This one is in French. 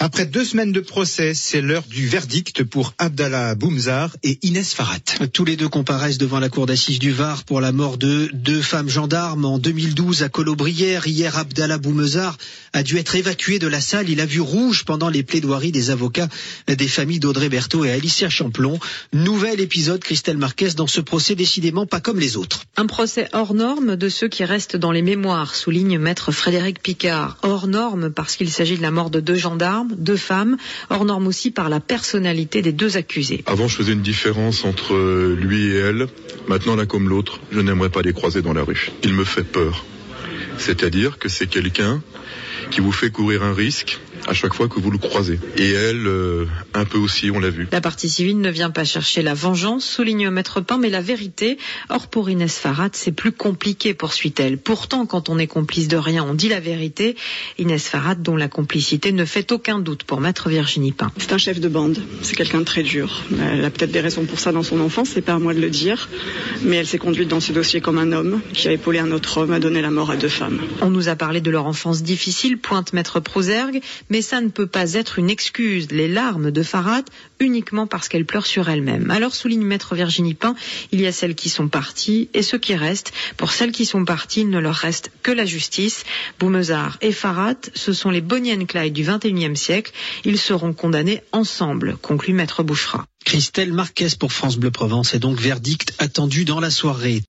Après 2 semaines de procès, c'est l'heure du verdict pour Abdallah Boumzar et Inès Farhat. Tous les deux comparaissent devant la cour d'assises du Var pour la mort de 2 femmes gendarmes en 2012 à Colobrières. Hier, Abdallah Boumzar a dû être évacué de la salle. Il a vu rouge pendant les plaidoiries des avocats des familles d'Audrey Berthaud et Alicia Champlon. Nouvel épisode, Christelle Marquez, dans ce procès décidément pas comme les autres. Un procès hors norme de ceux qui restent dans les mémoires, souligne maître Frédéric Picard. Hors norme parce qu'il s'agit de la mort de 2 gendarmes, 2 femmes. Hors norme aussi par la personnalité des 2 accusés. Avant, je faisais une différence entre lui et elle. Maintenant, l'un comme l'autre, je n'aimerais pas les croiser dans la rue. Il me fait peur. C'est-à-dire que c'est quelqu'un qui vous fait courir un risque à chaque fois que vous le croisez. Et elle, un peu aussi, on l'a vu. La partie civile ne vient pas chercher la vengeance, souligne Maître Pain, mais la vérité. Or, pour Inès Farhat, c'est plus compliqué, poursuit-elle. Pourtant, quand on est complice de rien, on dit la vérité. Inès Farhat, dont la complicité ne fait aucun doute pour Maître Virginie Pain. C'est un chef de bande, c'est quelqu'un de très dur. Elle a peut-être des raisons pour ça dans son enfance, c'est pas à moi de le dire. Mais elle s'est conduite dans ce dossier comme un homme qui a épaulé un autre homme, a donné la mort à 2 femmes. On nous a parlé de leur enfance difficile, pointe Maître Prosergue, mais ça ne peut pas être une excuse. Les larmes de Farhat uniquement parce qu'elle pleure sur elle-même. Alors, souligne Maître Virginie Pain, il y a celles qui sont parties et ceux qui restent. Pour celles qui sont parties, il ne leur reste que la justice. Boumzar et Farhat, ce sont les Bonnie and Clyde du XXIe siècle. Ils seront condamnés ensemble, conclut Maître Bouchra. Christelle Marquez pour France Bleu Provence, et donc verdict attendu dans la soirée.